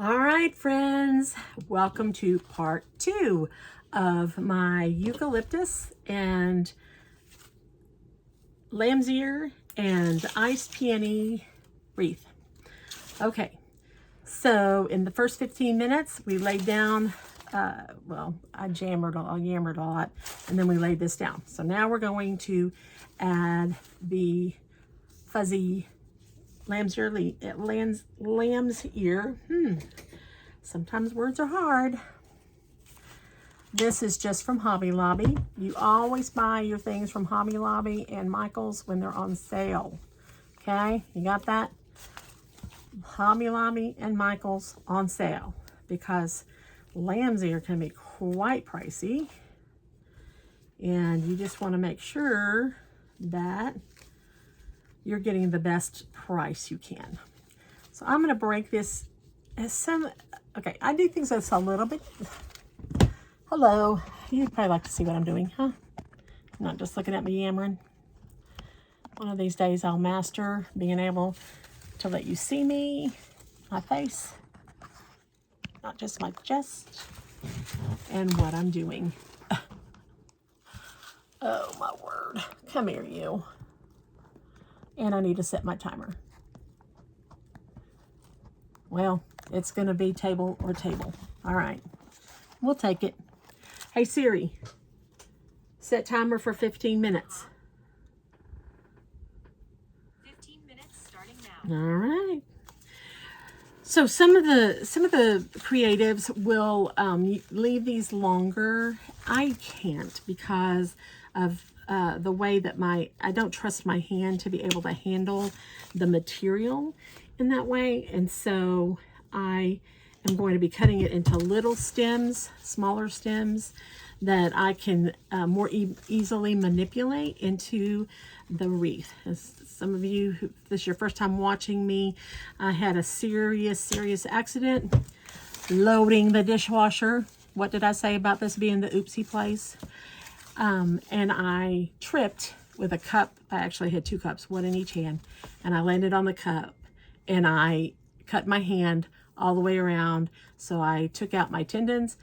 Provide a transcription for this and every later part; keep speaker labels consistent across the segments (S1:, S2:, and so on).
S1: All right, friends, welcome to part 2 of my eucalyptus and lamb's ear and iced peony wreath. Okay, so in the first 15 minutes, we laid down, I yammered a lot, and then we laid this down. So now we're going to add the fuzzy lamb's ear. Sometimes words are hard. This is just from Hobby Lobby. You always buy your things from Hobby Lobby and Michael's when they're on sale. Okay, you got that? Hobby Lobby and Michael's on sale, because lamb's ear can be quite pricey, and you just want to make sure that you're getting the best price you can. So I'm going to break this as okay, I do things that's a little bit, hello, you'd probably like to see what I'm doing, huh? Not just looking at me yammering. One of these days I'll master being able to let you see me, my face, not just my chest, and what I'm doing. Oh my word, come here you. And I need to set my timer. Well, it's gonna be table or table. All right, we'll take it. Hey Siri, set timer for 15 minutes.
S2: 15 minutes starting now.
S1: All right. So some of the creatives will leave these longer. I can't, because of the way that I don't trust my hand to be able to handle the material in that way. And so I am going to be cutting it into little stems, smaller stems, that I can more easily manipulate into the wreath. As some of you, if this is your first time watching me, I had a serious accident loading the dishwasher. What did I say about this being the oopsie place? And I tripped with a cup. I actually had 2 cups, one in each hand, and I landed on the cup, and I cut my hand all the way around. So I took out my tendons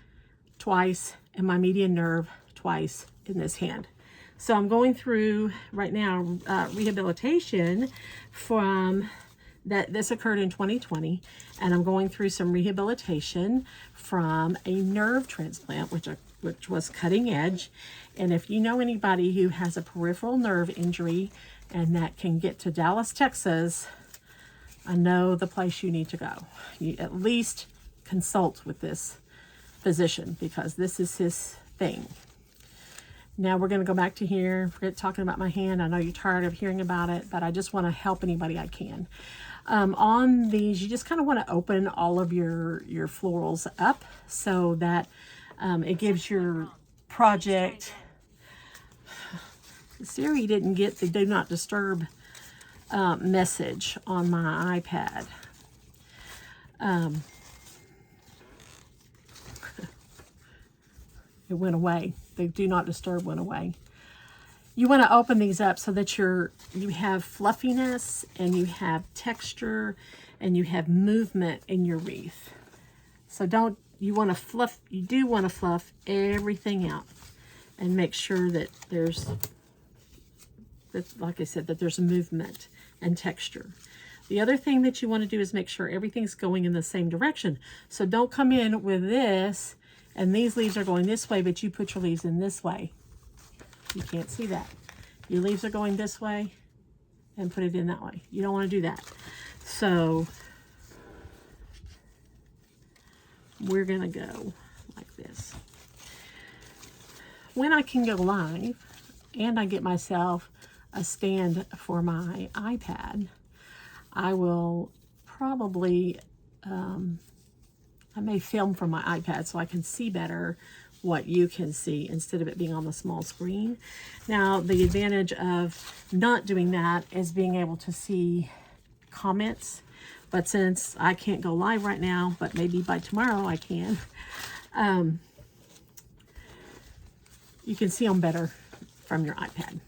S1: twice and my median nerve twice in this hand. So I'm going through right now rehabilitation from that. This occurred in 2020, and I'm going through some rehabilitation from a nerve transplant, which was cutting edge. And if you know anybody who has a peripheral nerve injury and that can get to Dallas, Texas, I know the place you need to go. You at least consult with this physician, because this is his thing. Now we're going to go back to here. Forget talking about my hand. I know you're tired of hearing about it, but I just want to help anybody I can. On these, you just kind of want to open all of your florals up so that it gives your project. Siri didn't get the do not disturb message on my iPad. It went away. The do not disturb went away. You want to open these up so that you have fluffiness, and you have texture, and you have movement in your wreath. So you do want to fluff everything out and make sure that like I said, that there's movement and texture. The other thing that you want to do is make sure everything's going in the same direction. So don't come in with this, and these leaves are going this way, but you put your leaves in this way. You can't see that. Your leaves are going this way, and put it in that way. You don't want to do that. So we're going to go like this. When I can go live and I get myself a stand for my iPad, I will probably, I may film from my iPad so I can see better what you can see instead of it being on the small screen. Now, the advantage of not doing that is being able to see comments. But since I can't go live right now, but maybe by tomorrow I can, you can see them better from your iPad.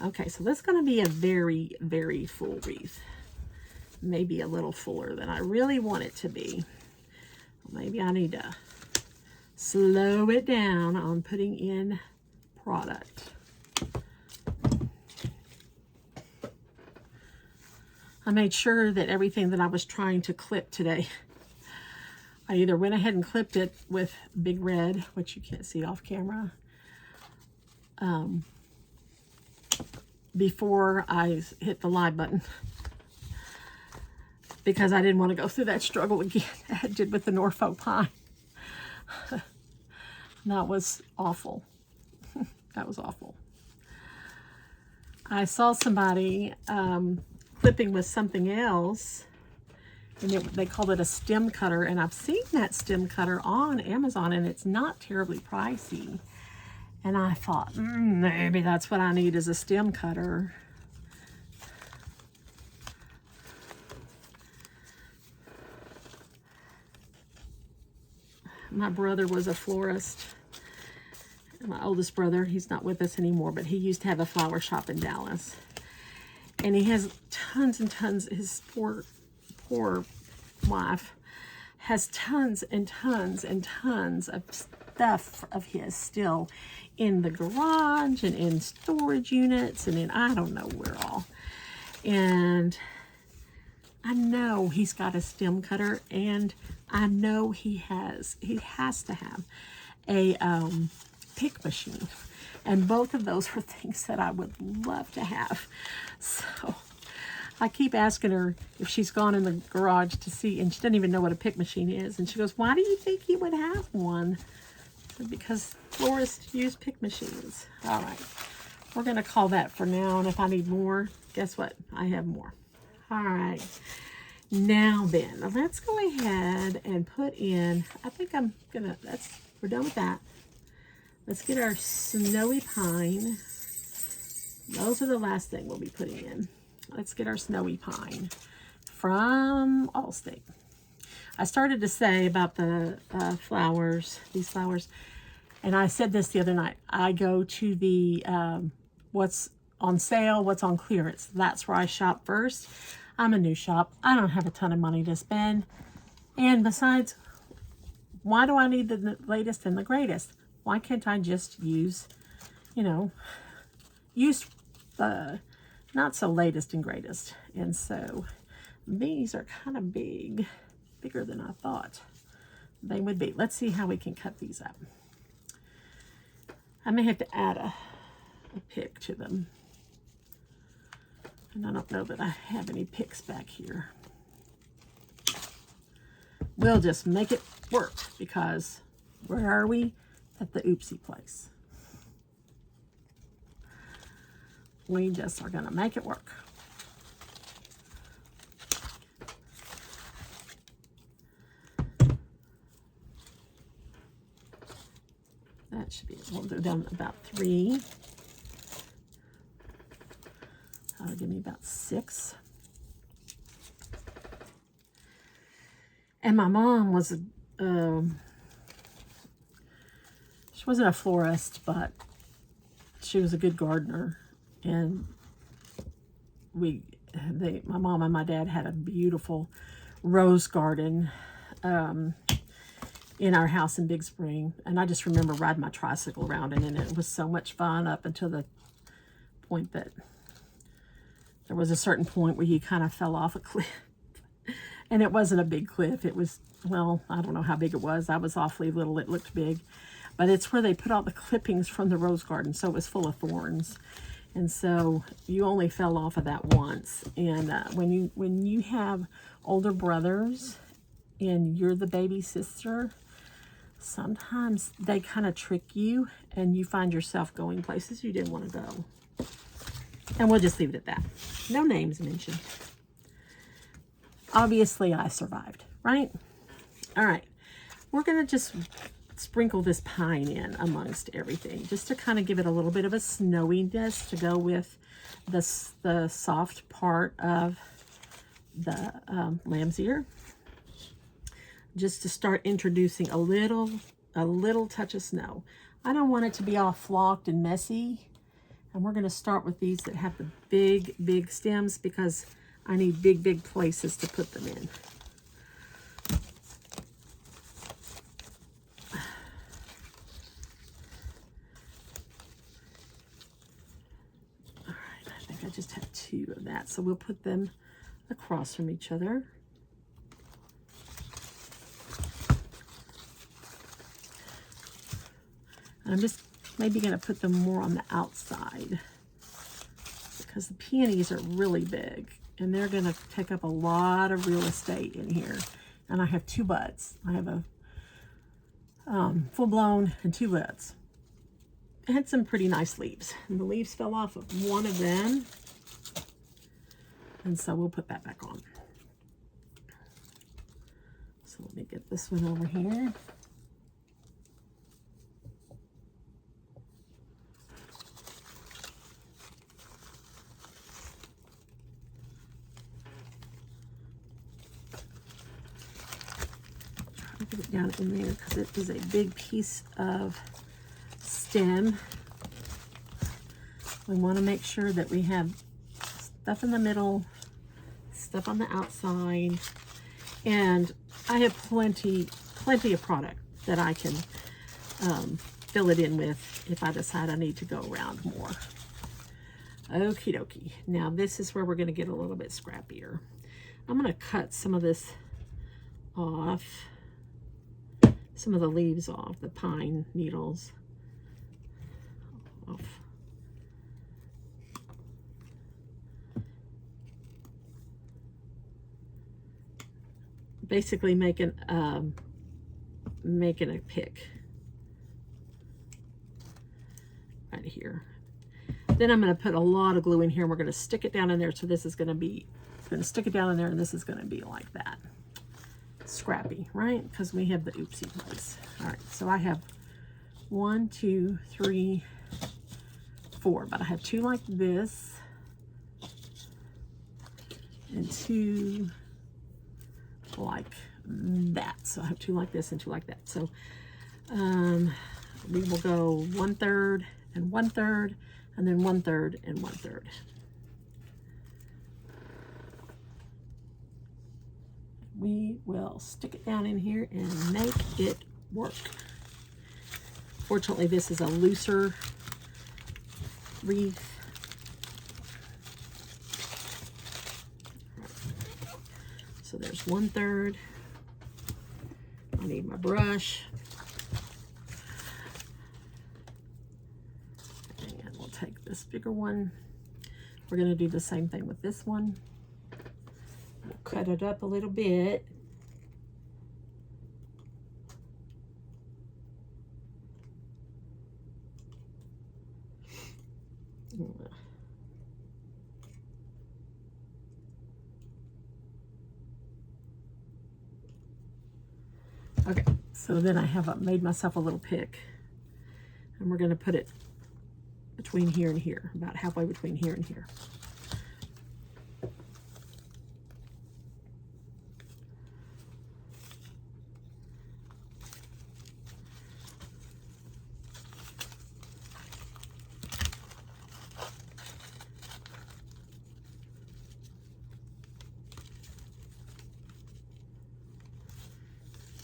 S1: Okay, so that's going to be a very full wreath. Maybe a little fuller than I really want it to be. Maybe I need to slow it down on putting in product. I made sure that everything that I was trying to clip today, I either went ahead and clipped it with Big Red, which you can't see off camera, before I hit the live button, because I didn't want to go through that struggle again I did with the Norfolk pine. That was awful. That was awful. I saw somebody clipping with something else, and they called it a stem cutter, and I've seen that stem cutter on Amazon, and it's not terribly pricey. And I thought, maybe that's what I need, is a stem cutter. My brother was a florist. My oldest brother, he's not with us anymore, but he used to have a flower shop in Dallas. And he has tons and tons, his poor wife has tons and tons and tons of stuff of his still in the garage and in storage units and in I don't know where all. And I know he's got a stem cutter, and I know he has to have a pick machine. And both of those are things that I would love to have. So I keep asking her if she's gone in the garage to see, and she doesn't even know what a pick machine is. And she goes, why do you think you would have one? I said, because florists use pick machines. All right, we're going to call that for now. And if I need more, guess what? I have more. All right. Now then, let's go ahead and put in, I think we're done with that. Let's get our snowy pine. Those are the last thing we'll be putting in. Let's get our snowy pine from Allstate. I started to say about the flowers, these flowers, and I said this the other night. I go to the what's on sale, what's on clearance. That's where I shop first. I'm a new shop. I don't have a ton of money to spend. And besides, why do I need the latest and the greatest? Why can't I just use the not so latest and greatest? And so these are kind of big, bigger than I thought they would be. Let's see how we can cut these up. I may have to add a pick to them. And I don't know that I have any picks back here. We'll just make it work, because where are we? At the oopsie place. We just are going to make it work. That should be, we'll go down about 3. That'll give me about 6. And my mom was she wasn't a florist, but she was a good gardener. And my mom and my dad had a beautiful rose garden in our house in Big Spring. And I just remember riding my tricycle around it, and it was so much fun up until the point that there was a certain point where you kind of fell off a cliff. And it wasn't a big cliff. It was, well, I don't know how big it was. I was awfully little. It looked big. But it's where they put all the clippings from the rose garden, so it was full of thorns. And so you only fell off of that once. And when you have older brothers and you're the baby sister, sometimes they kind of trick you, and you find yourself going places you didn't want to go. And we'll just leave it at that. No names mentioned. Obviously, I survived, right? All right. We're going to just sprinkle this pine in amongst everything, just to kind of give it a little bit of a snowiness to go with the soft part of the lamb's ear. Just to start introducing a little touch of snow. I don't want it to be all flocked and messy. And we're going to start with these that have the big stems, because I need big places to put them in. just have 2 of that. So we'll put them across from each other. I'm just maybe going to put them more on the outside because the peonies are really big and they're going to take up a lot of real estate in here. And I have 2 buds. I have a full blown and 2 buds. It had some pretty nice leaves, and the leaves fell off of one of them, and so we'll put that back on. So let me get this one over here. Try to get it down in there because it is a big piece of stem. We want to make sure that we have stuff in the middle, stuff on the outside, and I have plenty of product that I can fill it in with if I decide I need to go around more. Okie dokie. Now this is where we're going to get a little bit scrappier. I'm going to cut some of this off, some of the leaves off, the pine needles off. Basically making a pick right here. Then I'm going to put a lot of glue in here and we're going to stick it down in there. So this is going to be, stick it down in there, and this is going to be like that. Scrappy, right? Because we have the oopsie place. All right, so I have 1, 2, 3, 4, but I have 2 like this and 2 like that. So I have 2 like this and 2 like that. So we will go 1/3 and 1/3 and then 1/3 and 1/3. We will stick it down in here and make it work. Fortunately, this is a looser wreath. So there's 1/3. I need my brush. And we'll take this bigger one. We're going to do the same thing with this one. We'll cut it up a little bit. Okay, so then I have made myself a little pick, and we're going to put it between here and here, about halfway between here and here.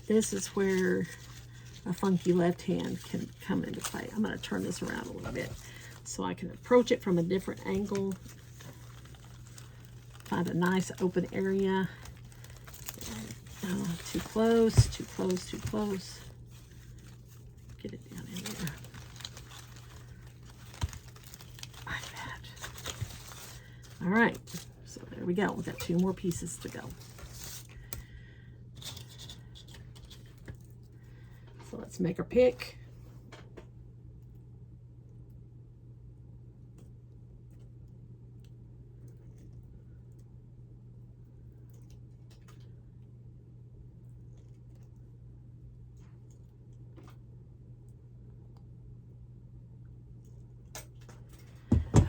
S1: This is where a funky left hand can come into play. I'm going to turn this around a little bit so I can approach it from a different angle. Find a nice open area. Too close, too close, too close. Get it down in there. Like that. All right, so there we go. We've got 2 more pieces to go. So let's make our pick.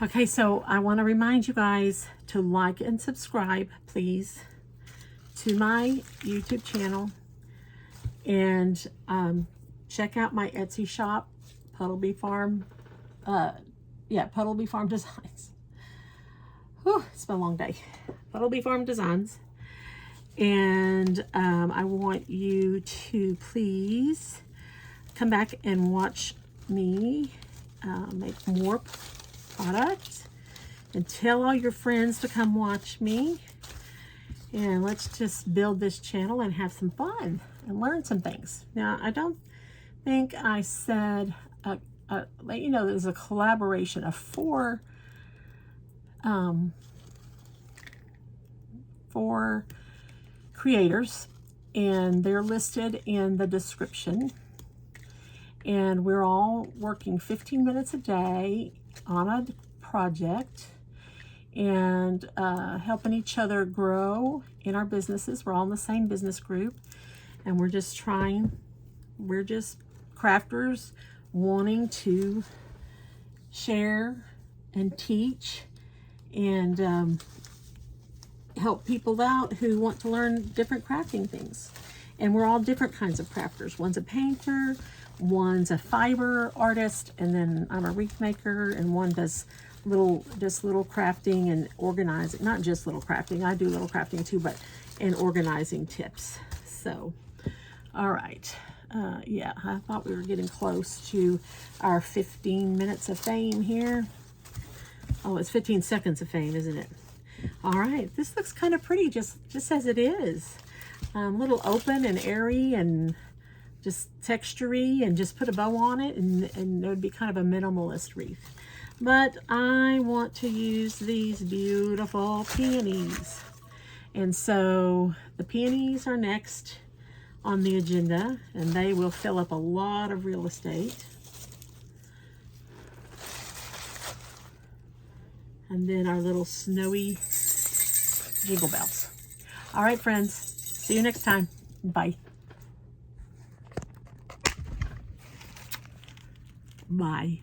S1: Okay, so I want to remind you guys to like and subscribe, please, to my YouTube channel. And check out my Etsy shop, Puddleby Farm. Puddleby Farm Designs. Whew, it's been a long day. Puddleby Farm Designs. And I want you to please come back and watch me make more products. And tell all your friends to come watch me. And let's just build this channel and have some fun and learn some things. Now, I don't think I said, let you know, there's a collaboration of four creators, and they're listed in the description. And we're all working 15 minutes a day on a project and helping each other grow in our businesses. We're all in the same business group, and we're just crafters wanting to share and teach and help people out who want to learn different crafting things. And we're all different kinds of crafters. One's a painter, one's a fiber artist, and then I'm a wreath maker, and one does little crafting and organizing. Not just little crafting, I do little crafting too, but in organizing tips. So, all right. Yeah, I thought we were getting close to our 15 minutes of fame here. Oh, it's 15 seconds of fame, isn't it? All right, this looks kind of pretty, just as it is. A little open and airy and just textury, and just put a bow on it, and it would be kind of a minimalist wreath. But I want to use these beautiful peonies. And so the peonies are next on the agenda, and they will fill up a lot of real estate. And then our little snowy jingle bells. All right, friends, see you next time. Bye. Bye.